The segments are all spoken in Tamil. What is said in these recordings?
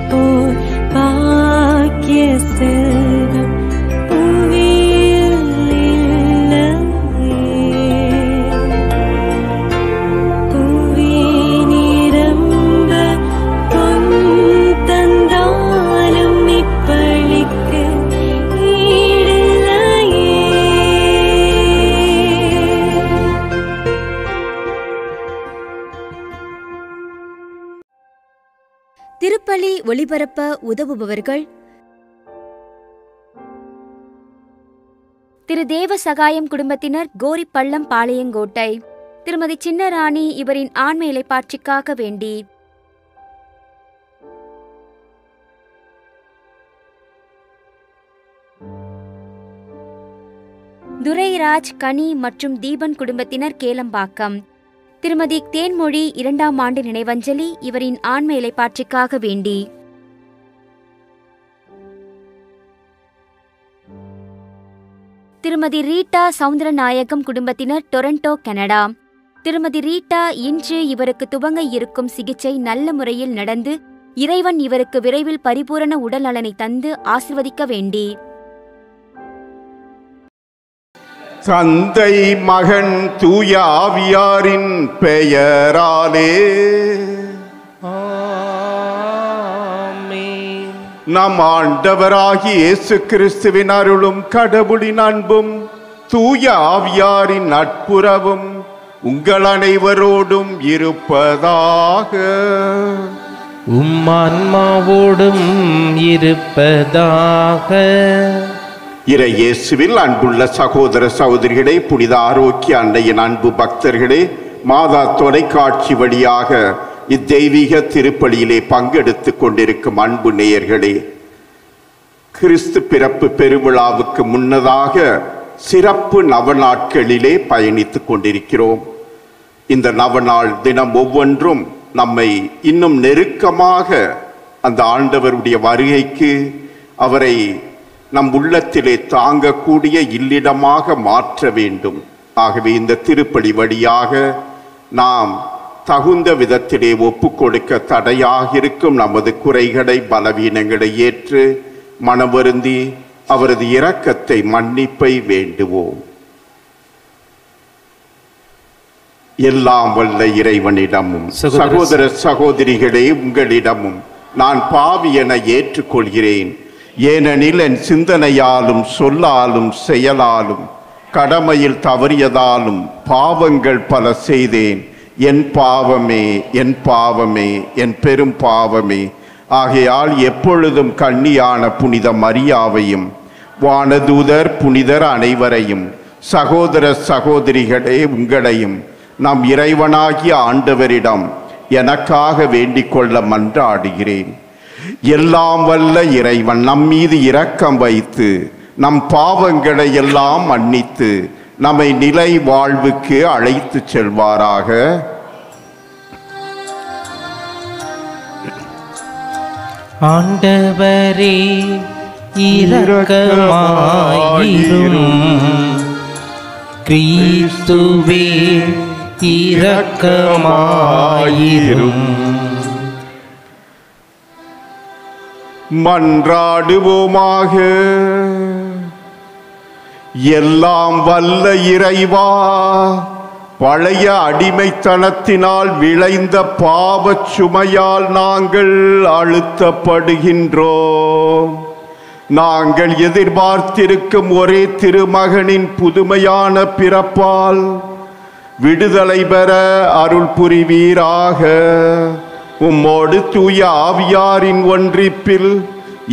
போல் பாக்கிய செல்வம் புவியில் இல்லையே. புவி நிரம்ப பொன் தந்தாலும் இப்பளிக்கு ஈடில்லையே. திருப்பலி ஒளிபரப்ப உதவுபவர்கள் திரு தேவ சகாயம் குடும்பத்தினர், கோரிப்பள்ளம், பாளையங்கோட்டை. திருமதி சின்னராணி இவரின் ஆன்ம இளைப்பாட்சிக்காக வேண்டி. துரைராஜ், கனி மற்றும் தீபன் குடும்பத்தினர், கேளம்பாக்கம். திருமதி தேன்மொழி 2ஆம் ஆண்டு நினைவஞ்சலி இவரின் ஆன்ம இளைப்பாட்சிக்காக வேண்டி. திருமதி ரீட்டா சவுந்தரநாயகம் குடும்பத்தினர், டொரண்டோ, கனடா. திருமதி ரீட்டா இன்று இவருக்கு துவங்க இருக்கும் சிகிச்சை நல்ல முறையில் நடந்து இறைவன் இவருக்கு விரைவில் பரிபூரண உடல் நலனை தந்து ஆசிர்வதிக்க வேண்டி. தந்தை, மகன், தூய ஆவியாரின் பெயராலே ஆமென். நம் ஆண்டவராகிய இயேசு கிறிஸ்துவின் அருளும் கடவுளின் அன்பும் தூய ஆவியாரின் நட்புறவும் உங்கள் அனைவரோடும் இருப்பதாக. ஆன்மாவோடும் இருப்பதாக. இறை இயேசுவில் அன்புள்ள சகோதர சகோதரிகளே, புனித ஆரோக்கிய அன்னையின் அன்பு பக்தர்களே, மாதா தொலைக்காட்சி வழியாக இத்தெய்வீக திருப்பலியிலே பங்கெடுத்துக் கொண்டிருக்கும் அன்பு நேயர்களே, கிறிஸ்து பிறப்பு பெருவிழாவுக்கு முன்னதாக சிறப்பு நவநாட்களிலே பயணித்துக் கொண்டிருக்கிறோம். இந்த நவநாள் தினம் ஒவ்வொன்றும் நம்மை இன்னும் நெருக்கமாக அந்த ஆண்டவருடைய வருகைக்கு, அவரை நம் உள்ளத்திலே தாங்கக்கூடிய இல்லிடமாக மாற்ற வேண்டும். ஆகவே இந்த திருப்பலி வழியாக நாம் தகுந்த விதத்திலே ஒப்பு கொடுக்க தடையாக இருக்கும் நமது குறைகளை, பலவீனங்களை ஏற்று மனவருந்தி அவரது இரக்கத்தை, மன்னிப்பை வேண்டுவோம். எல்லாம் வல்ல இறைவனிடமும் சகோதர சகோதரிகளே உங்களிடமும் நான் பாவி என ஏற்றுக்கொள்கிறேன். ஏனெனில் என் சிந்தனையாலும் சொல்லாலும் செயலாலும் கடமையில் தவறியதாலும் பாவங்கள் பல செய்தேன். என் பாவமே, என் பாவமே, என் பெரும் பாவமே. ஆகையால் எப்பொழுதும் கன்னியான புனித மரியாவையும் வானதூதர் புனிதர் அனைவரையும் சகோதர சகோதரிகளே உங்களையும் நம் இறைவனாகிய ஆண்டவரிடம் எனக்காக வேண்டிக் கொள்ள மன்றாடுகிறேன். எல்லாம் வல்ல இறைவன் நம் மீது இரக்கம் வைத்து நம் பாவங்களை எல்லாம் மன்னித்து நம்மை நிலை வாழ்வுக்கு அழைத்து செல்வாராக. ஆண்டவரே இரக்கமாயிரும். கிறிஸ்துவே இரக்கமாயிரும். மன்றாடுவோமாக. எல்லாம் வல்ல இறைவா, பழைய அடிமைத்தனத்தினால் விளைந்த பாவச் சுமையால் நாங்கள் அழுத்தப்படுகின்றோம். நாங்கள் எதிர்பார்த்திருக்கும் ஒரே திருமகனின் புதுமையான பிறப்பால் விடுதலை பெற அருள் புரிவீராக. உம்மோடு தூய ஆவியாரின் ஒன்றிப்பில்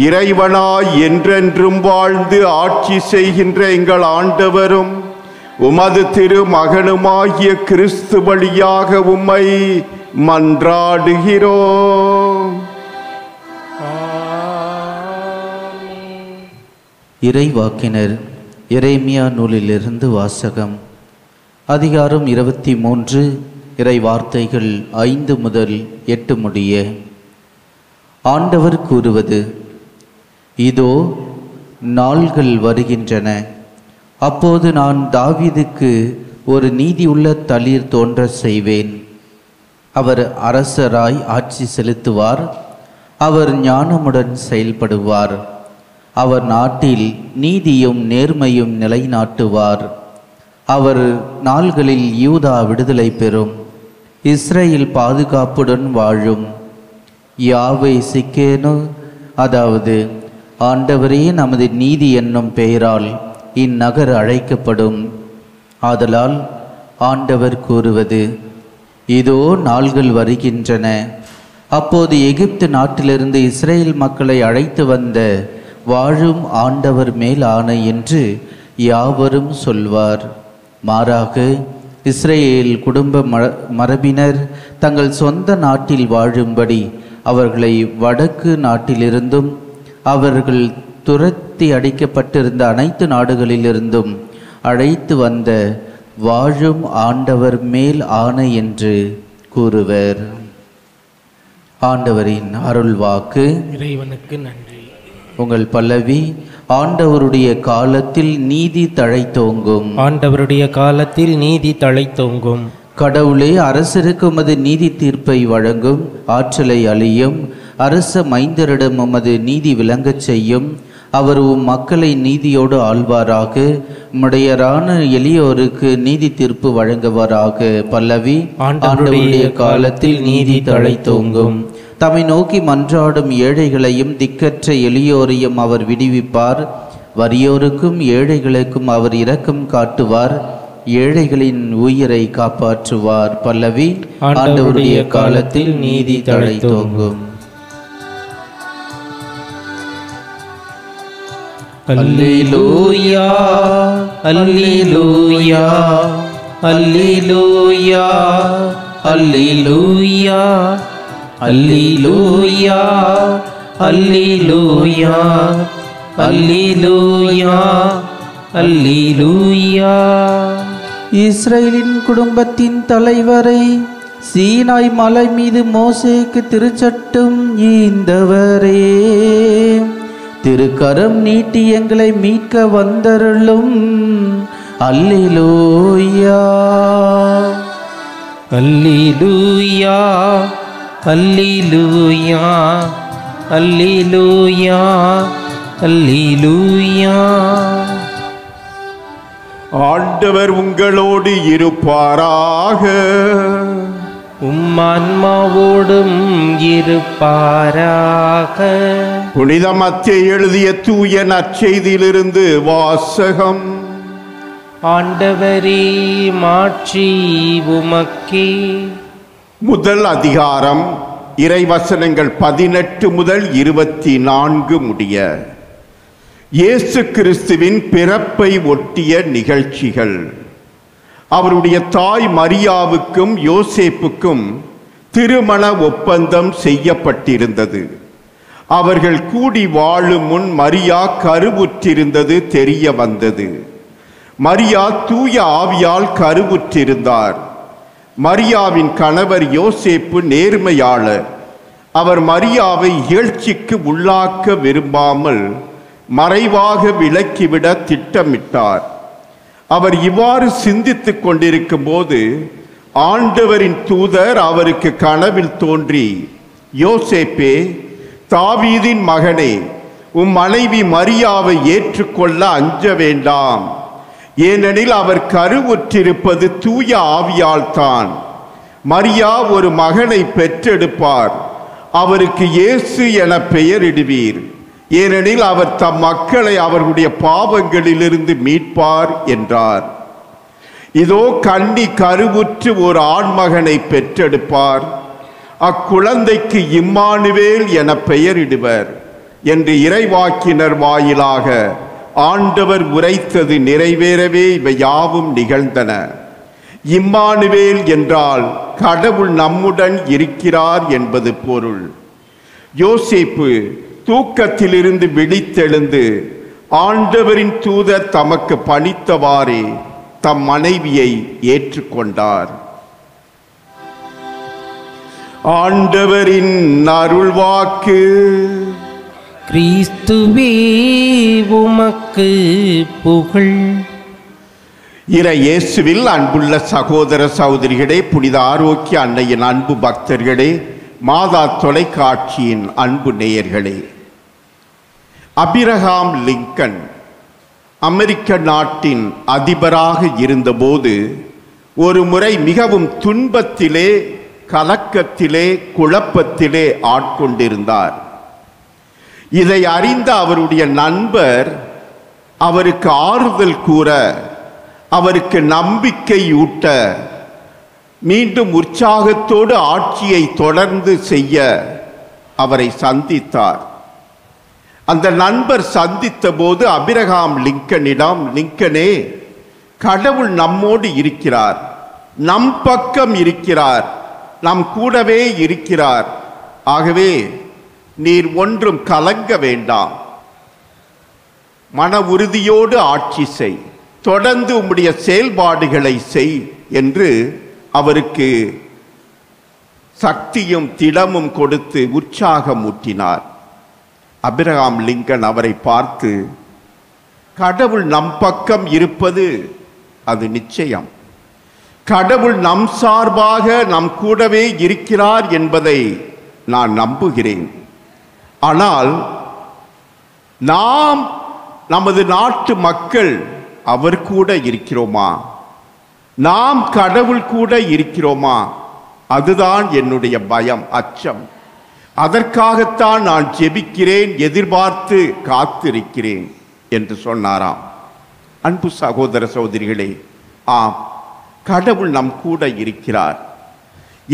இறைவனாய் என்றென்றும் வாழ்ந்து ஆட்சி செய்கின்ற எங்கள் ஆண்டவரும் உமது திருமகனுமாகிய கிறிஸ்து வழியாக உம்மை மன்றாடுகிறோம். இறைவாக்கினர் எரேமியா நூலிலிருந்து வாசகம். அதிகாரம் 23, இறை வார்த்தைகள் 5 முதல் 8 முடிய. ஆண்டவர் கூறுவது: இதோ நாள்கள் வருகின்றன, அப்போது நான் தாவீதுக்கு ஒரு நீதியுள்ள தளிர் தோன்ற செய்வேன். அவர் அரசராய் ஆட்சி செலுத்துவார். அவர் ஞானமுடன் செயல்படுவார். அவர் நாட்டில் நீதியும் நேர்மையும் நிலைநாட்டுவார். அவர் நாள்களில் யூதா விடுதலை பெறும், இஸ்ரேல் பாதுகாப்புடன் வாழும். யாவே சிக்கேனு, அதாவது ஆண்டவரே நமது நீதி என்னும் பெயரால் இந்நகர் அழைக்கப்படும். ஆதலால் ஆண்டவர் கூறுவது, இதோ நாள்கள் வருகின்றன, அப்போது எகிப்து நாட்டிலிருந்து இஸ்ரேல் மக்களை அழைத்து வந்த வாழும் ஆண்டவர் மேல் ஆணை என்று யாவரும் சொல்வார். மாறாக இஸ்ரேல் குடும்ப மரபினர் தங்கள் சொந்த நாட்டில் வாழும்படி அவர்களை வடக்கு நாட்டிலிருந்தும் அவர்கள் துரத்தி அடிக்கப்பட்டிருந்த அனைத்து நாடுகளிலிருந்தும் அழைத்து வந்த வாழும் ஆண்டவர் மேல் ஆணை என்று கூறுவர். ஆண்டவரின் அருள் வாக்கு. இறைவனுக்கு நன்றி. உங்கள் பல்லவி, ஆண்டவருடைய காலத்தில் நீதி தழைத்தோங்கும். ஆண்டவருடைய காலத்தில் நீதி தழைத்தோங்கும். கடவுளே, அரசருக்கு உமது நீதி தீர்ப்பை வழங்கும். ஆற்றலை அழியும். அரச மைந்தரிடம் உமது நீதி விளங்கச் செய்யும். அவர் மக்களை நீதியோடு ஆள்வாராக. உம்முடையரான எளியோருக்கு நீதி தீர்ப்பு வழங்குவாராக. பல்லவி, ஆண்டவருடைய காலத்தில் நீதி தழைத்தோங்கும். தம்மை நோக்கி மன்றாடும் ஏழைகளையும் திக்கற்ற எளியோரையும் அவர் விடுவிப்பார். வறியோருக்கும் ஏழைகளுக்கும் அவர் இரக்கம் காட்டுவார். ஏழைகளின் உயிரை காப்பாற்றுவார். பல்லவி, ஆண்டவருடைய காலத்தில் நீதி தழைத்தோங்கும். அல்லேலூயா, அல்லேலூயா, அல்லேலூயா, அல்லேலூயா, அல்லேலூயா, அல்லேலூயா, அல்லேலூயா, அல்லேலூயா. இஸ்ரேலின் குடும்பத்தின் தலைவரை, சீனாய் மலை மீது மோசேக்கு திருச்சட்டம் ஈந்தவரே, திருக்கரம் நீட்டி எங்களை மீட்க வந்தருளும். அல்லேலூயா, அல்லேலூயா, அல்லேலூயா, அல்லேலூயா, அல்லேலூயா. ஆண்டவர் உங்களோடு இருப்பாராக. உம்மான்மாவோடும் இருப்பாராக. புனித மத்தேயு எழுதிய தூய நற்செய்தியிலிருந்து வாசகம். ஆண்டவரே, மாட்சி உமக்கே. முதல் அதிகாரம், இறைவசனங்கள் 18 முதல் 24 முடிய. இயேசு கிறிஸ்துவின் பிறப்பை ஒட்டிய நிகழ்ச்சிகள். அவருடைய தாய் மரியாவுக்கும் யோசேப்புக்கும் திருமண ஒப்பந்தம் செய்யப்பட்டிருந்தது. அவர்கள் கூடி வாழும் முன் மரியா கருவுற்றிருந்தது தெரிய வந்தது. மரியா தூய ஆவியால் கருவுற்றிருந்தார். மரியாவின் கணவர் யோசேப்பு நேர்மையாளர். அவர் மரியாவை இகழ்ச்சிக்கு உள்ளாக்க விரும்பாமல் மறைவாக விலக்கிவிட திட்டமிட்டார். அவர் இவ்வாறு சிந்தித்துக் கொண்டிருக்கும் போது ஆண்டவரின் தூதர் அவருக்கு கனவில் தோன்றி, யோசேப்பே, தாவீதின் மகனே, உம் மனைவி மரியாவை ஏற்றுக்கொள்ள அஞ்ச வேண்டாம். ஏனெனில் அவர் கருவுற்றிருப்பது தூய ஆவியால் தான். மரியா ஒரு மகனை பெற்றெடுப்பார். அவருக்கு இயேசு என பெயரிடுவீர். ஏனெனில் அவர் தம் மக்களை அவர்களுடைய பாவங்களிலிருந்து மீட்பார் என்றார். இதோ கன்னி கருவுற்று ஒரு ஆண்மகனை பெற்றெடுப்பார். அக்குழந்தைக்கு இம்மானுவேல் என பெயரிடுவர் என்று இறைவாக்கினர் வாயிலாக ஆண்டவர் உரைத்தது நிறைவேறவே இவை யாவும் நிகழ்ந்தன. இம்மானுவேல் என்றால் கடவுள் நம்முடன் இருக்கிறார் என்பது பொருள். யோசேப்பு தூக்கத்திலிருந்து விழித்தெழுந்து ஆண்டவரின் தூதர் தமக்கு பணித்தவாறே தம் மனைவியை ஏற்றுக்கொண்டார். ஆண்டவரின் அருள்வாக்கு. கிறிஸ்துவே உமக்கு புகழ். இறை இயேசுவில் அன்புள்ள சகோதர சகோதரிகளே, புனித ஆரோக்கிய அன்னையின் அன்பு பக்தர்களே, மாதா தொலைக்காட்சியின் அன்பு நேயர்களே, அபிரகாம் லிங்கன் அமெரிக்க நாட்டின் அதிபராக இருந்தபோது ஒரு முறை மிகவும் துன்பத்திலே, கலக்கத்திலே, குழப்பத்திலே ஆட்கொண்டிருந்தார். இதை அறிந்த அவருடைய நண்பர் அவருக்கு ஆறுதல் கூற, அவருக்கு நம்பிக்கையூட்ட, மீண்டும் உற்சாகத்தோடு ஆட்சியை தொடர்ந்து செய்ய அவரை சந்தித்தார். அந்த நண்பர் சந்தித்த போது அபிரகாம் லிங்கனிடம், லிங்கனே, கடவுள் நம்மோடு இருக்கிறார், நம் பக்கம் இருக்கிறார், நம் கூடவே இருக்கிறார். ஆகவே நீர் ஒன்றும் கலங்க வேண்டாம், மன உறுதியோடு ஆட்சி செய், தொடர்ந்து உம்முடைய செயல்பாடுகளை செய் என்று அவருக்கு சக்தியும் திடமும் கொடுத்து உற்சாகமூட்டினார். அபிரகாம் லிங்கன் அவரை பார்த்து, கடவுள் நம் பக்கம் இருப்பது அது நிச்சயம், கடவுள் நம் சார்பாக நம் கூடவே இருக்கிறார் என்பதை நான் நம்புகிறேன். ஆனால் நாம், நமது நாட்டு மக்கள் அவர் கூட இருக்கிறோமா? நாம் கடவுள் கூட இருக்கிறோமா? அதுதான் என்னுடைய பயம், அச்சம். அதற்காகத்தான் நான் ஜெபிக்கிறேன், எதிர்பார்த்து காத்திருக்கிறேன் என்று சொன்னாராம். அன்பு சகோதர சகோதரிகளே, ஆம், கடவுள் நம் கூட இருக்கிறார்.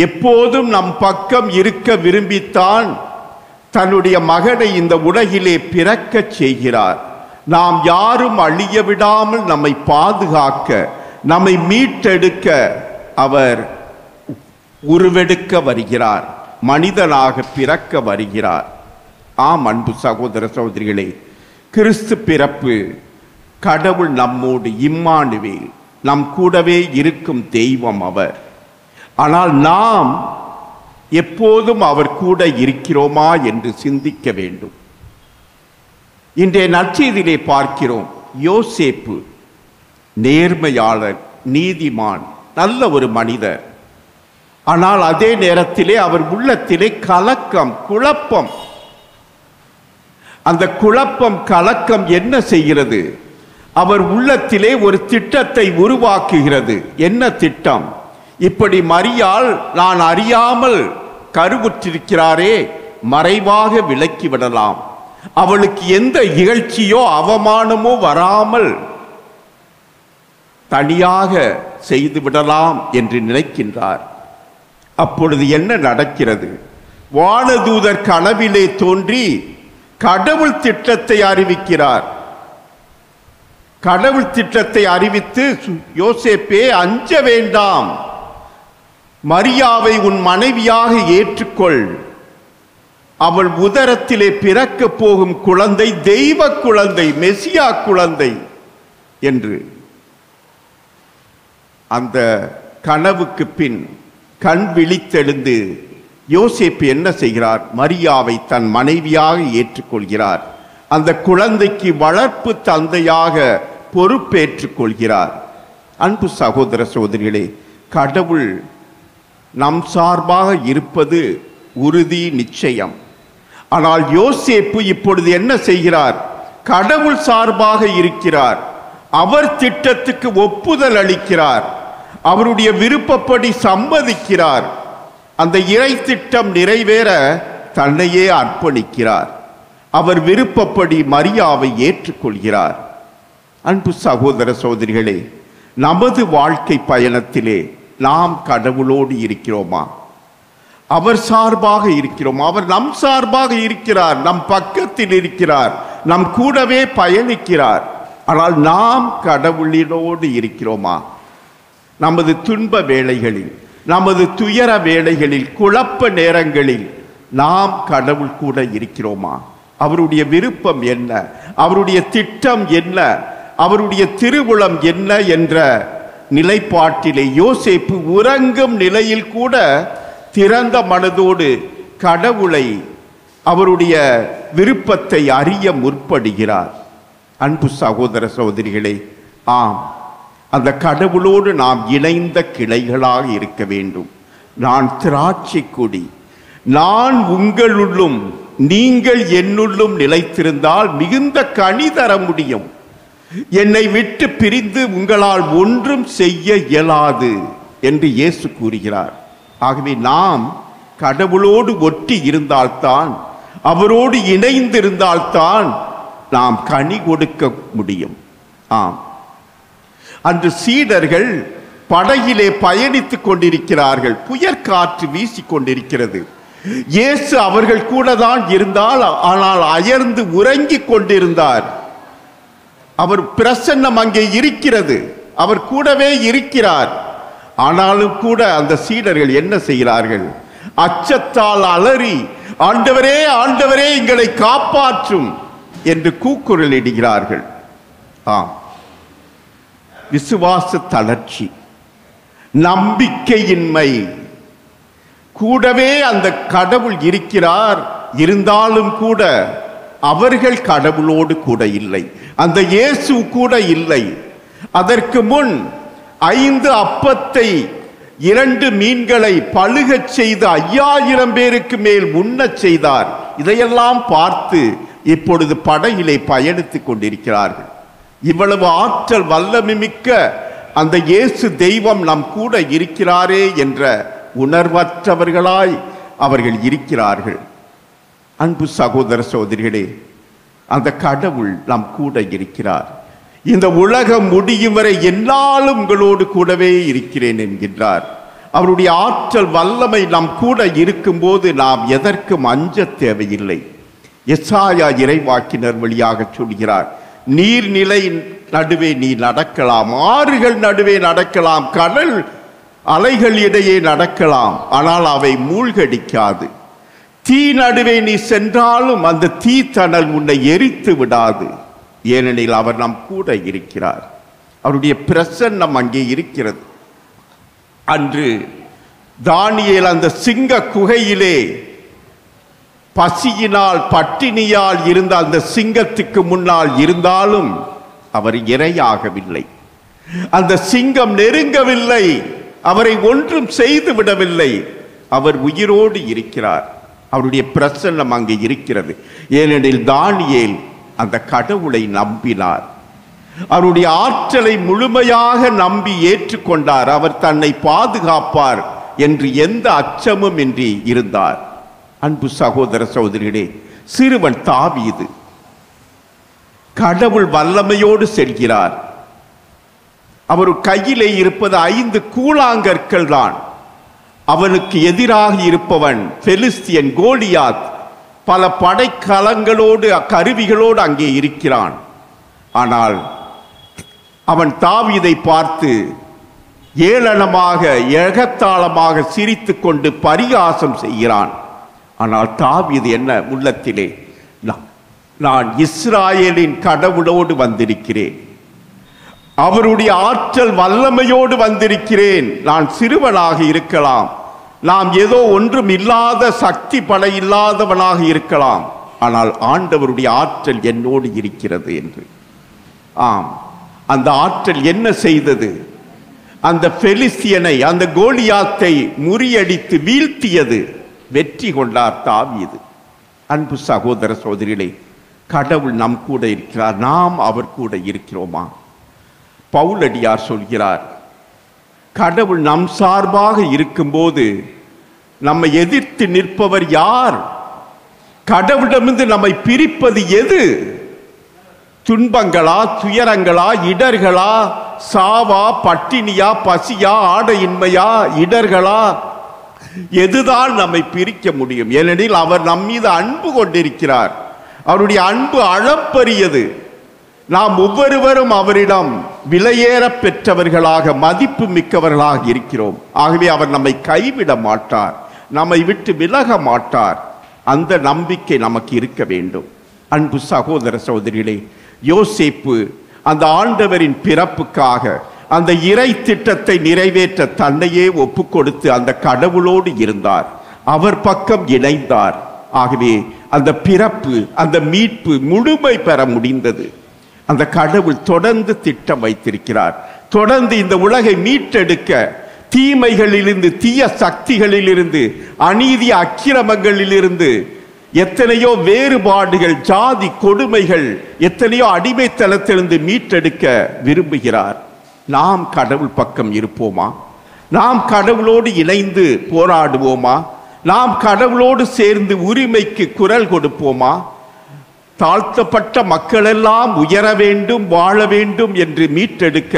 எப்போதும் நம் பக்கம் இருக்க விரும்பித்தான் தன்னுடைய மகனை இந்த உலகிலே பிறக்கச் செய்கிறார். நாம் யாரும் அழிய விடாமல் நம்மை பாதுகாக்க, நம்மை மீட்டெடுக்க அவர் உருவெடுக்க வருகிறார், மனிதனாக பிறக்க வருகிறார். ஆம் அன்பு சகோதர சகோதரிகளே, கிறிஸ்து பிறப்பு, கடவுள் நம்மோடு, இம்மானுவேல், நம் கூடவே இருக்கும் தெய்வம் அவர். ஆனால் நாம் எப்போதும் அவர் கூட இருக்கிறோமா என்று சிந்திக்க வேண்டும். இன்றைய நற்செய்தியிலே பார்க்கிறோம், யோசேப்பு நேர்மையாளர், நீதிமான், நல்ல ஒரு மனிதர். ஆனால் அதே நேரத்திலே அவர் உள்ளத்திலே கலக்கம், குழப்பம். அந்த குழப்பம், கலக்கம் என்ன செய்கிறது? அவர் உள்ளத்திலே ஒரு திட்டத்தை உருவாக்குகிறது. என்ன திட்டம்? இப்படி மரியாள் நான் அறியாமல் கருவுற்றிருக்கிறாரே, மறைவாக விலக்கிவிடலாம், அவளுக்கு எந்த இகழ்ச்சியோ அவமானமோ வராமல் தனியாக செய்துவிடலாம் என்று நினைக்கின்றார். அப்பொழுது என்ன நடக்கிறது? வானதூதர் கனவிலே தோன்றி கடவுள் திட்டத்தை அறிவிக்கிறார். கடவுள் திட்டத்தை அறிவித்து, யோசேப்பே அஞ்ச வேண்டாம், மரியாவை உன் மனைவியாக ஏற்றுக்கொள், அவள் உதரத்திலே பிறக்க போகும் குழந்தை தெய்வ குழந்தை, மெசியா குழந்தை என்று. அந்த கனவுக்கு பின் கண் விழித்தெழுந்து யோசேப்பு என்ன செய்கிறார்? மரியாவை தன் மனைவியாக ஏற்றுக்கொள்கிறார். அந்த குழந்தைக்கு வளர்ப்பு தந்தையாக பொறுப்பேற்றுக் கொள்கிறார். அன்பு சகோதர சகோதரிகளே, கடவுள் நம் சார்பாக இருப்பது உறுதி, நிச்சயம். ஆனால் யோசேப்பு இப்பொழுது என்ன செய்கிறார்? கடவுள் சார்பாக இருக்கிறார். அவர் திட்டத்துக்கு ஒப்புதல் அளிக்கிறார், அவருடைய விருப்பப்படி சம்மதிக்கிறார். அந்த இறை திட்டம் நிறைவேற தன்னையே அர்ப்பணிக்கிறார். அவர் விருப்பப்படி மரியாவை ஏற்றுக்கொள்கிறார். அன்பு சகோதர சகோதரிகளே, நமது வாழ்க்கை பயணத்திலே நாம் கடவுளோடு இருக்கிறோமா? அவர் சார்பாக இருக்கிறோம். அவர் நம் சார்பாக இருக்கிறார், நம் பக்கத்தில் இருக்கிறார், நம் கூடவே பயணிக்கிறார். ஆனால் நாம் கடவுளினோடு இருக்கிறோமா? நமது துன்ப வேளைகளில், நமது துயர வேளைகளில், குழப்ப நேரங்களில் நாம் கடவுள் கூட இருக்கிறோமா? அவருடைய விருப்பம் என்ன, அவருடைய திட்டம் என்ன, அவருடைய திருவுளம் என்ன என்ற நிலைப்பாட்டிலே யோசேப்பு உறங்கும் நிலையில் கூட திறந்த மனதோடு கடவுளை, அவருடைய விருப்பத்தை அறிய முற்படுகிறார். அன்பு சகோதர சகோதரிகளே, ஆம், அந்த கடவுளோடு நாம் இணைந்த கிளைகளாக இருக்க வேண்டும். நான் திராட்சை கொடி, நான் உங்களுள்ளும் நீங்கள் என்னுள்ளும் நிலைத்திருந்தால் மிகுந்த கனி தர முடியும். என்னை விட்டு பிரிந்து உங்களால் ஒன்றும் செய்ய இயலாது என்று இயேசு கூறுகிறார். ஆகவே நாம் கடவுளோடு ஒட்டி இருந்தால்தான், அவரோடு இணைந்திருந்தால்தான் நாம் கனி கொடுக்க முடியும். ஆம், அன்று சீடர்கள் படகிலே பயணித்துக் கொண்டிருக்கிறார்கள். புயற்காற்று வீசிக் கொண்டிருக்கிறது. இயேசு அவர்கள் கூட தான் இருந்தால், ஆனால் அயர்ந்து உறங்கிக் கொண்டிருந்தார். அவர் பிரசன்னம் அங்கே இருக்கிறது, அவர் கூடவே இருக்கிறார். ஆனாலும் கூட அந்த சீடர்கள் என்ன செய்கிறார்கள்? அச்சத்தால் அலறி, ஆண்டவரே ஆண்டவரே எங்களை காப்பாற்றும் என்று கூக்குரல் இடுகிறார்கள். ஆம், விசுவாச தளர்ச்சி, நம்பிக்கையின்மை. கூடவே அந்த கடவுள் இருக்கிறார், இருந்தாலும் கூட அவர்கள் கடவுளோடு கூட இல்லை, அந்த இயேசு கூட இல்லை. அதற்கு முன் 5 அப்பத்தை 2 மீன்களை பழுகச் செய்து 5000 பேருக்கு மேல் உண்ணச் செய்தார். இதையெல்லாம் பார்த்து இப்பொழுது படகிலே பயணித்துக் கொண்டிருக்கிறார்கள். இவ்வளவு ஆற்றல் வல்லமை மிக்க அந்த இயேசு தெய்வம் நம் கூட இருக்கிறாரே என்ற உணர்வற்றவர்களாய் அவர்கள் இருக்கிறார்கள். அன்பு சகோதர சகோதரிகளே, அந்த கடவுள் நம் கூட இருக்கிறார். இந்த உலகம் முடியும் வரை என்னாலும் உங்களோடு கூடவே இருக்கிறேன் என்கின்றார். அவருடைய ஆற்றல் வல்லமை நம் கூட இருக்கும்போது நாம் எதற்கும் அஞ்ச தேவையில்லை. எசாயா இறைவாக்கினர் வழியாக சொல்கிறார், நீர்நிலை நடுவே நீ நடக்கலாம், ஆறுகள் நடுவே நடக்கலாம், கடல் அலைகள் இடையே நடக்கலாம், ஆனால் அவை மூழ்கடிக்காது. தீ நடுவே நீ சென்றாலும் அந்த தீ தணல் உன்னை எரித்து விடாது. ஏனெனில் அவர் நம் கூட இருக்கிறார். அவருடைய பிரசன்னம் அங்கே இருக்கிறது. அன்று தானியேல் அந்த சிங்க குகையிலே பசியினால் பட்டினியால் இருந்த அந்த சிங்கத்துக்கு முன்னால் இருந்தாலும் அவர் இரையாகவில்லை. அந்த சிங்கம் நெருங்கவில்லை, அவரை ஒன்றும் செய்து விடவில்லை. அவர் உயிரோடு இருக்கிறார். அவருடைய பிரசன்னம் அங்கே இருக்கிறது. ஏனெனில் தானியேல் அந்த கடவுளை நம்பினார். அவருடைய ஆற்றலை முழுமையாக நம்பி ஏற்றுக்கொண்டார். அவர் தன்னை பாதுகாப்பார் என்று எந்த அச்சமும் இன்றி இருந்தார். அன்பு சகோதர சகோதரிகளே, சிறுவன் தாவீது கடவுள் வல்லமையோடு செல்கிறார். அவர் கையிலே இருப்பது 5 கூழாங்கற்கள் தான். அவனுக்கு எதிராக இருப்பவன் பெலிஸ்தியன் கோலியாத் பல படைக்கலங்களோடு கருவிகளோடு அங்கே இருக்கிறான். ஆனால் அவன் தாவீதை பார்த்து ஏளனமாக எகத்தாளமாக சிரித்து கொண்டு பரிகாசம் செய்கிறான். ஆனால் தாவீது என்ன உள்ளத்திலே, நான் இஸ்ராயேலின் கடவுளோடு வந்திருக்கிறேன், அவருடைய ஆற்றல் வல்லமையோடு வந்திருக்கிறேன். நான் சிறுவனாக இருக்கலாம், நாம் ஏதோ ஒன்றும் இல்லாத சக்தி பட இல்லாதவனாக இருக்கலாம், ஆனால் ஆண்டவருடைய ஆற்றல் என்னோடு இருக்கிறது என்று. ஆம், அந்த ஆற்றல் என்ன செய்தது? அந்த பெலிஸ்தியனை, அந்த கோலியாத்தை முறியடித்து வீழ்த்தியது. வெற்றி கொண்டார் தாவீது. அன்பு சகோதர சகோதரிகளே, கடவுள் நம் கூட இருக்கிறார். நாம் அவர் கூட இருக்கிறோமா? பவுலடியார் சொல்கிறார், கடவுள் நம் சார்பாக இருக்கும்போது நம்மை எதிர்த்து நிற்பவர் யார்? கடவுளிடமிருந்து நம்மை பிரிப்பது எது? துன்பங்களா, துயரங்களா, இடர்களா, சாவா, பட்டினியா, பசியா, ஆடையின்மையா, இடர்களா? எதுதான் நம்மை பிரிக்க முடியும்? ஏனெனில் அவர் நம் மீது அன்பு கொண்டிருக்கிறார். அவருடைய அன்பு அளப்பரியது. நாம் ஒவ்வொருவரும் அவரிடம் விலையேற பெற்றவர்களாக, மதிப்பு மிக்கவர்களாக இருக்கிறோம். ஆகவே அவர் நம்மை கைவிட மாட்டார், நம்மை விட்டு விலக மாட்டார். அந்த நம்பிக்கை நமக்கு இருக்க வேண்டும். அன்பு சகோதர சகோதரிகளே, யோசேப்பு அந்த ஆண்டவரின் பிறப்புக்காக அந்த இறை திட்டத்தை நிறைவேற்ற தன்னையே ஒப்பு கொடுத்து அந்த கடவுளோடு இருந்தார், அவர் பக்கம் இணைந்தார். ஆகவே அந்த பிறப்பு, அந்த மீட்பு முழுமை பெற முடிந்தது. அந்த கடவுள் தொடர்ந்து திட்டம் வைத்திருக்கிறார். தொடர்ந்து இந்த உலகை மீட்டெடுக்க தீமைகளிலிருந்து, தீய சக்திகளிலிருந்து, அநீதி அக்கிரமங்களிலிருந்து, எத்தனையோ வேறுபாடுகள், ஜாதி கொடுமைகள், எத்தனையோ அடிமைத்தனத்திலிருந்து மீட்டெடுக்க விரும்புகிறார். நாம் கடவுள் பக்கம் இருப்போமா? நாம் கடவுளோடு இணைந்து போராடுவோமா? நாம் கடவுளோடு சேர்ந்து உரிமைக்கு குரல் கொடுப்போமா? தாழ்த்தப்பட்ட மக்களெல்லாம் உயர வேண்டும், வாழ வேண்டும் என்று மீட்டெடுக்க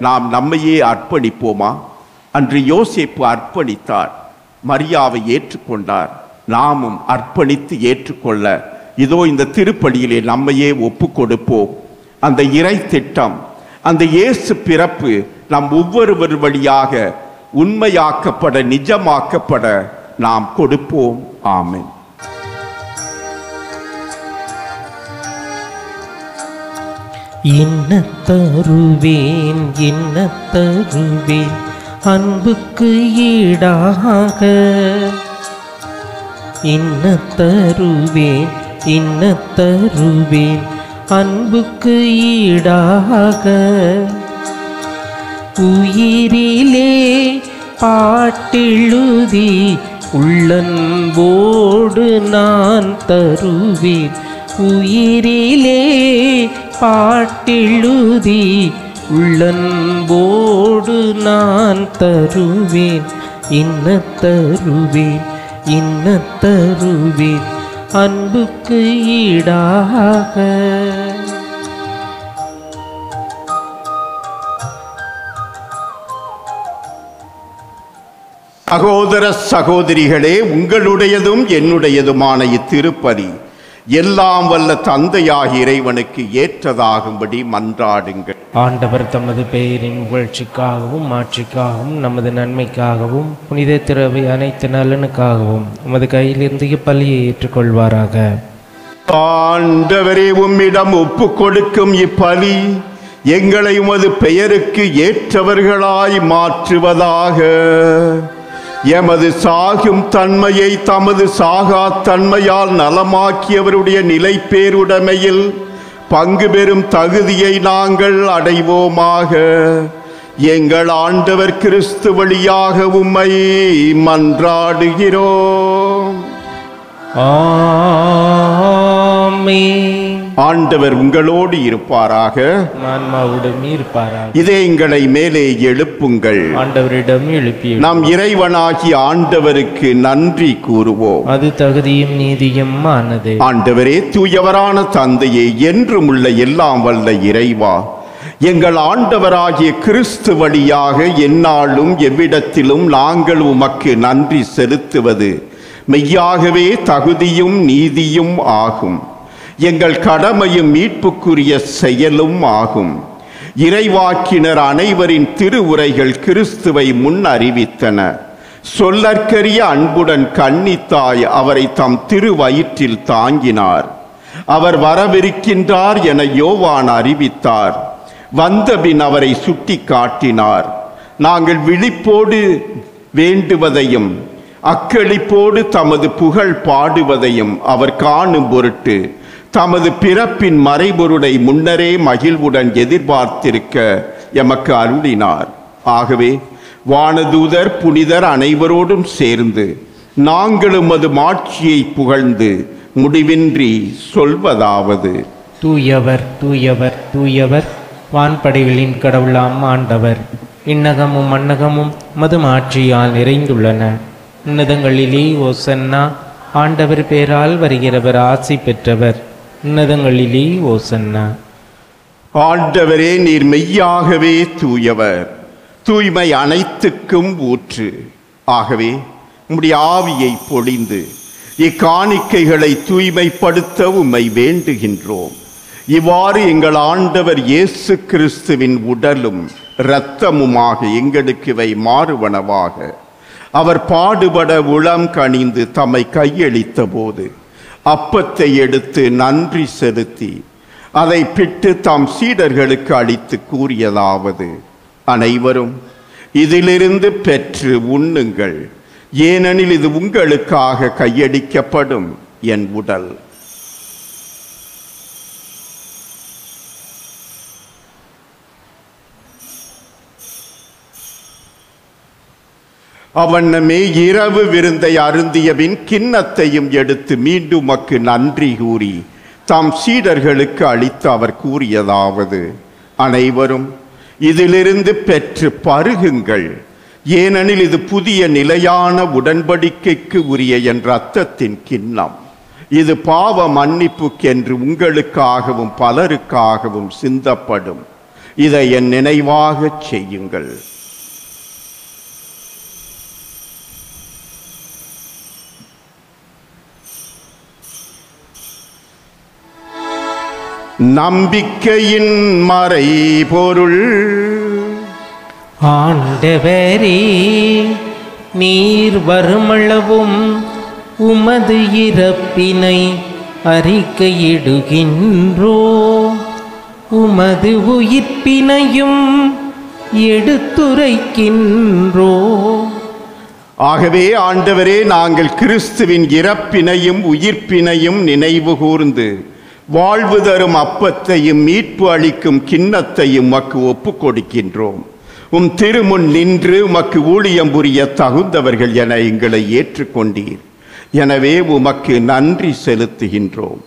நாம் நம்மையே அர்ப்பணிப்போமா? அன்று யோசேப்பு அர்ப்பணித்தார், மரியாவை ஏற்றுக்கொண்டார். நாமும் அர்ப்பணித்து ஏற்றுக்கொள்ள இதோ இந்த திருப்பலியிலே நம்மையே ஒப்பு கொடுப்போம். அந்த இறை திட்டம், அந்த இயேசு பிறப்பு நம் ஒவ்வொருவர் வழியாக உண்மையாக்கப்பட, நிஜமாக்கப்பட நாம் கொடுப்போம். ஆமென். என்ன தருவேன், என்ன தருவேன் அன்புக்கு ஈடாக, என்ன தருவேன், என்ன தருவேன் அன்புக்கு ஈடாக, உயிரிலே பாட்டெழுதி உள்ளன்போடு நான் தருவேன், உயிரிலே பாட்டெழுதி உள்ளன்போடு நான் தருவேன், இன்ன தருவேன், இன்ன தருவேன் அன்புக்கு ஈடாக. சகோதர சகோதரிகளே, உங்களுடையதும் என்னுடையதுமான இத்திருப்பலி எல்லாம் வல்ல தந்தையாகிய இறைவனுக்கு ஏற்றதாகும்படி மன்றாடுங்கள். ஆண்டவர் தமது பெயரின் புகழ்ச்சிக்காகவும் மாட்சிக்காகவும் நமது நன்மைக்காகவும் புனித திரவை அனைத்து நலனுக்காகவும் உமது கையிலிருந்து இப்பலியை ஏற்றுக்கொள்வாராக. ஆண்டவரே, உம்மிடம் ஒப்பு கொடுக்கும் இப்பலி எங்களை உமது பெயருக்கு ஏற்றவர்களாய் மாற்றுவதாக. எமது சாகும் தன்மையை தமது சாகா தன்மையால் நலமாக்கியவருடைய நிலை பேருடைமையில் பங்கு பெறும் தகுதியை நாங்கள் அடைவோமாக. எங்கள் ஆண்டவர் கிறிஸ்து வழியாக உம்மை மன்றாடுகிறோம். ஆமென். ஆண்டவர் உங்களோடு இருப்பாராக. ஆன்மாவுடன் இருப்பாராக. இதயங்களை மேலே எழுப்புங்கள். ஆண்டவரிடம் எழுப்பி நாம் இறைவனாகிய ஆண்டவருக்கு நன்றி கூறுவோம். அது தகுதியும் நீதியும் ஆனது. ஆண்டவரே, தூயவரான தந்தையே, என்றும் உள்ள எல்லாம் வல்ல இறைவா, எங்கள் ஆண்டவராகிய கிறிஸ்து வழியாக எந்நாளும் எவ்விடத்திலும் நாங்கள் உமக்கு நன்றி செலுத்துவது மெய்யாகவே தகுதியும் நீதியும் ஆகும். எங்கள் கடமையும் மீட்புக்குரிய செயலும் ஆகும். இறைவாக்கினர் அனைவரின் திருவுரைகள் கிறிஸ்துவை முன் அறிவித்தன. சொல்லற்கரிய அன்புடன் கன்னித்தாய் அவரை தம் திருவயிற்றில் தாங்கினார். அவர் வரவிருக்கின்றார் என யோவான் அறிவித்தார். வந்தபின் அவரை சுட்டி காட்டினார். நாங்கள் விழிப்போடு வேண்டுவதையும் அக்களிப்போடு தமது புகழ் பாடுவதையும் அவர் காணும் பொருட்டு தமது பிறப்பின் மறைபொருளை முன்னரே மகிழ்வுடன் எதிர்பார்த்திருக்க எமக்கு அருளினார். ஆகவே வானதூதர் புனிதர் அனைவரோடும் சேர்ந்து நாங்களும் அது மாட்சியை புகழ்ந்து முடிவின்றி சொல்வதாவது: தூயவர் தூயவர் தூயவர், வான்படைகளின் கடவுளாம் ஆண்டவர். விண்ணகமும் மண்ணகமும் மது மாட்சியால் நிறைந்துள்ளன. உன்னதங்களிலே ஓசன்னா, ஆண்டவர் பேரால் வருகிறவர் ஆசி பெற்றவர். உன்னதங்களிலே ஓசன்னா. ஆண்டவரே, நீர் மெய்யாகவே தூயவர், தூய்மை அனைத்துக்கும் ஊற்று. ஆகவே உம்முடைய ஆவியை பொழிந்து இக்காணிக்கைகளை தூய்மைப்படுத்த உம்மை வேண்டுகின்றோம். இவ்வாறு எங்கள் ஆண்டவர் இயேசு கிறிஸ்துவின் உடலும் இரத்தமுமாக எங்களுக்கு இவை மாறுவனவாக. அவர் பாடுபட உளம் கனிந்து தம்மை கையளித்த போது அப்பத்தை எடுத்து நன்றி செலுத்தி அதை பிட்டு தம் சீடர்களுக்கு அளித்து கூறியதாவது: அனைவரும் இதிலிருந்து பெற்று உண்ணுங்கள், ஏனெனில் இது உங்களுக்காக கையளிக்கப்படும் என் உடல். அவண்ணமே இரவு விருந்தை அருந்தியபின் கிண்ணத்தையும் எடுத்து மீண்டும் உமக்கு நன்றி கூறி தாம் சீடர்களுக்கு அளித்து அவர் கூறியதாவது, அனைவரும் இதிலிருந்து பெற்று பருகுங்கள், ஏனெனில் இது புதிய நிலையான உடன்படிக்கைக்கு உரிய என் இரத்தத்தின் கிண்ணம். இது பாவ மன்னிப்புக்கென்று உங்களுக்காகவும் பலருக்காகவும் சிந்தப்படும். இதை என் நினைவாக செய்யுங்கள். நம்பிக்கையின் மறைபொருள். ஆண்டவரே, நீர் வருமளவும் உமது இறப்பினை அறிக்கையிடுகின்றோ, உமது உயிர்ப்பினையும் எடுத்துரைக்கின்றோ. ஆகவே ஆண்டவரே, நாங்கள் கிறிஸ்துவின் இறப்பினையும் உயிர்ப்பினையும் நினைவு கூர்ந்து வாழ்வு தரும் அப்பத்தையும் மீட்பு அளிக்கும் கிண்ணத்தையும் உமக்கு ஒப்புக் கொடுக்கின்றோம். உம் திருமுன் நின்று உமக்கு ஊழியம் புரிய தகுந்தவர்கள் என எங்களை ஏற்றுக்கொண்டீர். எனவே உமக்கு நன்றி செலுத்துகின்றோம்.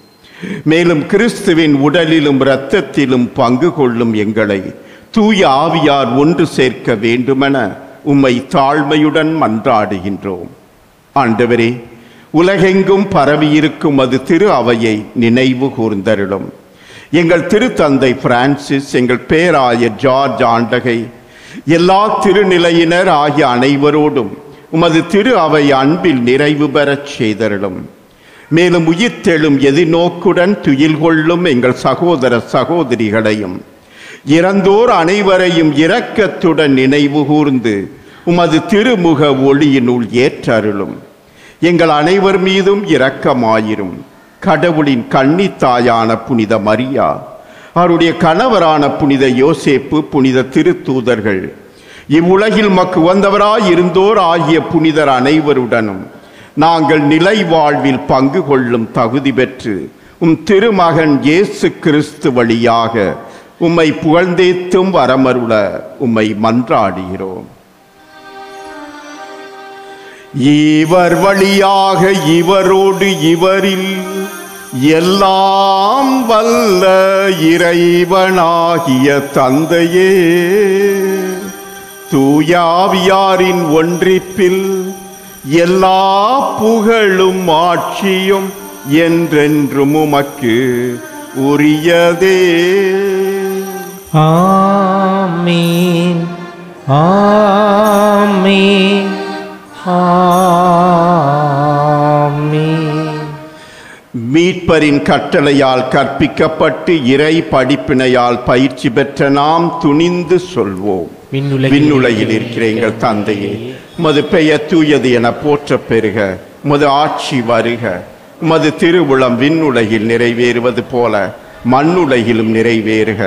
மேலும் கிறிஸ்துவின் உடலிலும் இரத்தத்திலும் பங்கு கொள்ளும் எங்களை தூய ஆவியார் ஒன்று சேர்க்க வேண்டுமென உம்மை தாழ்மையுடன் மன்றாடுகின்றோம். ஆண்டவரே, உலகெங்கும் பரவியிருக்கும் அது திரு அவையை நினைவு கூர்ந்தருளும். எங்கள் திருத்தந்தை பிரான்சிஸ், எங்கள் பேராயர் ஜார்ஜ் ஆண்டகை, எல்லா திருநிலையினர் ஆகிய அனைவரோடும் உமது திரு அவை அன்பில் நிறைவு பெறச் செய்தருளும். மேலும் உயிர்த்தெழும் எதிர்நோக்குடன் துயில் கொள்ளும் எங்கள் சகோதர சகோதரிகளையும் இறந்தோர் அனைவரையும் இரக்கத்துடன் நினைவு கூர்ந்து உமது திருமுக ஒளியினுள் ஏற்றருளும். எங்கள் அனைவர் மீதும் இரக்கமாயிரும். கடவுளின் கன்னித்தாயான புனித மரியா, அவருடைய கணவரான புனித யோசேப்பு, புனித திருத்தூதர்கள், இவ்வுலகில் மக்கு வந்தவராய் இருந்தோர் ஆகிய புனிதர் அனைவருடனும் நாங்கள் நிலை வாழ்வில் பங்கு கொள்ளும் தகுதி பெற்று உம் திருமகன் இயேசு கிறிஸ்து வழியாக உம்மை புகழ்ந்தேத்தும் வரமருள உம்மை மன்றாடுகிறோம். இவர் வழியாக இவரோடு இவரில் எல்லாம் வல்ல இறைவனாகிய தந்தையே, தூயாவியாரின் ஒன்றிப்பில் எல்லா புகழும் ஆட்சியும் என்றென்றும் உமக்கு உரியதே. ஆமீன், ஆமீன், ஆமீன். மீட்பரின் கட்டளையால் கற்பிக்கப்பட்டு இறை படிப்பினையால் பயிற்சி பெற்ற நாம் துணிந்து சொல்வோம். விண்ணுலகில் இருக்கிற எங்கள் தந்தையே, உமது பெயர் தூயது என போற்ற பெறுக. உமது ஆட்சி வருக. உமது திருவுளம் விண்ணுலகில் நிறைவேறுவது போல மண்ணுலகிலும் நிறைவேறுக.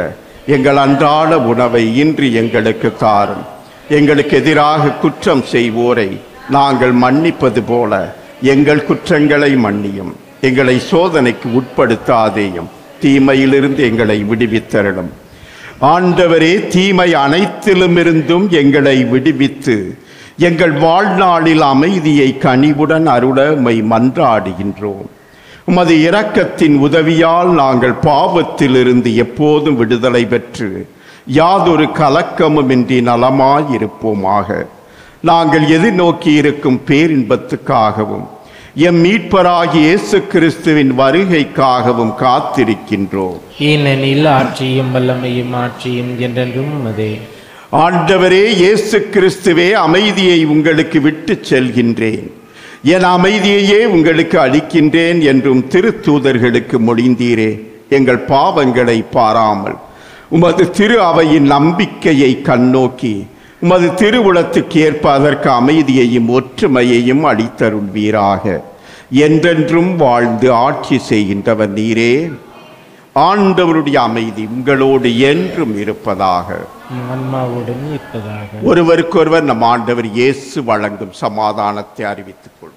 எங்கள் அன்றாட உணவை இன்று எங்களுக்கு தாரும். எங்களுக்கு எதிராக குற்றம் செய்வோரை நாங்கள் மன்னிப்பது போல எங்கள் குற்றங்களை மன்னியும். எங்களை சோதனைக்கு உட்படுத்தாதேயும், தீமையிலிருந்து எங்களை விடுவித்தருளும். ஆண்டவரே, தீமை அனைத்திலுமிருந்தும் எங்களை விடுவித்து எங்கள் வாழ்நாளில் அமைதியை கனிவுடன் அருள உம்மை மன்றாடுகின்றோம். உமது இரக்கத்தின் உதவியால் நாங்கள் பாவத்திலிருந்து எப்போதும் விடுதலை பெற்று யாதொரு கலக்கமுமின்றி நலமாயிருப்போமாக. நாங்கள் எதிர்நோக்கி இருக்கும் பேரின்பத்துக்காகவும் எம் மீட்பராகிய இயேசு கிறிஸ்துவின் வருகைக்காகவும் காத்திருக்கின்றோம். ஏனெனில் ஆட்சியும் வல்லமையும் ஆட்சியும் என்றென்றும் உமதே. ஆண்டவரே இயேசு கிறிஸ்துவே, அமைதியை உங்களுக்கு விட்டு செல்கின்றேன், என் அமைதியையே உங்களுக்கு அளிக்கின்றேன் என்றும் திருத்தூதர்களுக்கு மொழிந்தீரே. எங்கள் பாவங்களை பாராமல் உமது திரு அவையின் நம்பிக்கையை கண்ணோக்கி உமது திருவுளத்துக்கு ஏற்ப அதற்கு அமைதியையும் ஒற்றுமையையும் அளித்தருள்வீராக. என்றென்றும் வாழ்ந்து ஆட்சி செய்கின்றவர் நீரே. ஆண்டவருடைய அமைதி உங்களோடு என்றும் இருப்பதாக. ஆன்மாவோடும் இருப்பதாக. ஒருவருக்கொருவர் நம் ஆண்டவர் இயேசு வழங்கும் சமாதானத்தை அறிவித்துக் கொள்வோம்.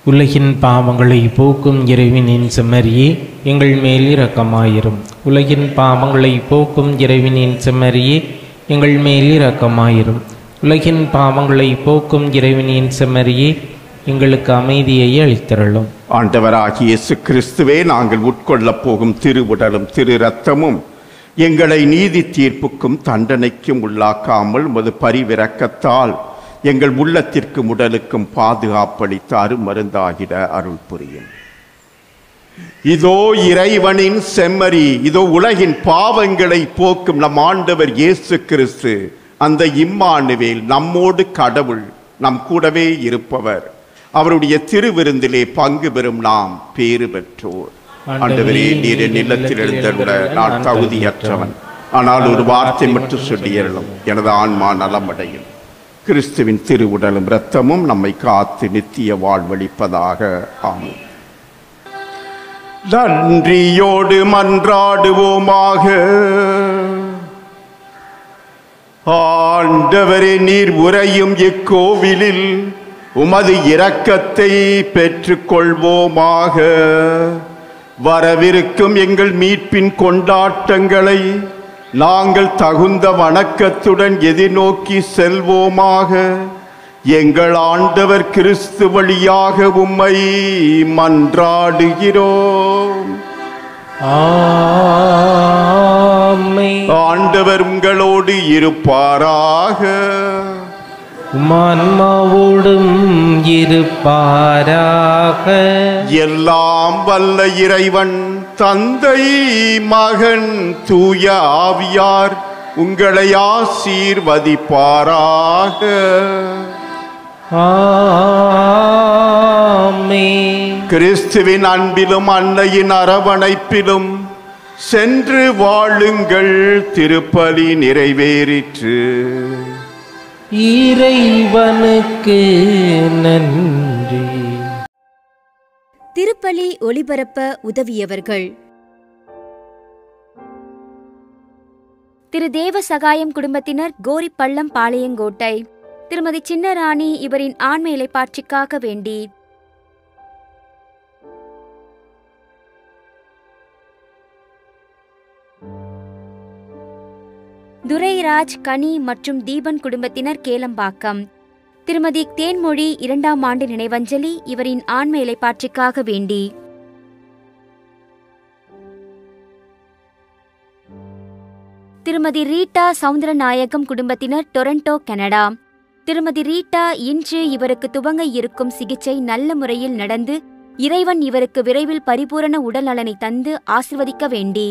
உலகின் பாவங்களை போக்கும் இறைவனின் செம்மறியே, எங்கள் மேல் இரக்கமாயிரும். உலகின் பாவங்களை போக்கும் இறைவனின் செம்மறியே, எங்கள் மேல் இரக்கமாயிரும். உலகின் பாவங்களை போக்கும் இறைவனின் செம்மறியே, எங்களுக்கு அமைதியை அளித்தருளும். ஆண்டவராகிய இயேசு கிறிஸ்துவே, நாங்கள் உட்கொள்ளப் போகும் திருவுடலும் திரு இரத்தமும் எங்களை நீதி தீர்ப்புக்கும் தண்டனைக்கும் உள்ளாக்காமல் உமது பரிவிரக்கத்தால் எங்கள் உள்ளத்திற்கும் உடலுக்கும் பாதுகாப்பளித்து அருமருந்தாகிட அருள் புரியும். இதோ இறைவனின் செம்மறி, இதோ உலகின் பாவங்களை போக்கும் நம் ஆண்டவர் இயேசு கிறிஸ்து, அந்த இம்மானுவேல், நம்மோடு கடவுள், நம் கூடவே இருப்பவர். அவருடைய திருவிருந்திலே பங்கு பெறும் நாம் பேறு பெற்றோர். ஆண்டவரே, நீர் என் இல்லத்தில் எழுந்தருள நான் தகுதியற்றவன், ஆனால் ஒரு வார்த்தை மட்டும் சொல்லியருளும், எனது ஆன்மா நலமடையும். கிறிஸ்துவின் திருவுடலும் இரத்தமும் நம்மை காத்து நித்திய வாழ்வளிப்பதாக. ஆமென். நன்றியோடு மன்றாடுவோமாக. ஆண்டவரே, நீர் உறையும் இக்கோவிலில் உமது இரக்கத்தை பெற்றுக்கொள்வோமாக. வரவிருக்கும் எங்கள் மீட்பின் கொண்டாட்டங்களை நாங்கள் தகுந்த வணக்கத்துடன் எதிர்நோக்கி செல்வோமாக. எங்கள் ஆண்டவர் கிறிஸ்து வழியாக உம்மை மன்றாடுகிறோம். ஆமென். ஆண்டவர் உங்களோடு இருப்பாராக. ஆன்மாவோடும் இருப்பாராக. எல்லாம் வல்ல இறைவன் தந்தை, மகன், தூய ஆவியார் உங்களை ஆசீர்வதிப்பாராக. ஆமென். கிறிஸ்துவின் அன்பிலும் அன்னையின் அரவணைப்பிலும் சென்று வாழுங்கள். திருப்பலி நிறைவேறிற்று. இறைவனுக்கு நன்றி. திருப்பலி ஒளிபரப்ப உதவியவர்கள்: திரு தேவ சகாயம் குடும்பத்தினர், கோரிப்பள்ளம், பாளையங்கோட்டை. திருமதி சின்னராணி இவரின் ஆன்ம இலைப்பாற்றிக்காக வேண்டி. துரைராஜ், கனி மற்றும் தீபன் குடும்பத்தினர், கேளம்பாக்கம். திருமதி தேன்மொழி 2ஆம் ஆண்டு நினைவஞ்சலி இவரின் ஆன்ம இலைப்பாற்றிக்காக வேண்டி. திருமதி ரீட்டா சவுந்தரநாயகம் குடும்பத்தினர், டொரண்டோ, கனடா. திருமதி ரீட்டா இன்று இவருக்கு துவங்க இருக்கும் சிகிச்சை நல்ல முறையில் நடந்து இறைவன் இவருக்கு விரைவில் பரிபூரண உடல் நலனை தந்து ஆசிர்வதிக்க வேண்டி.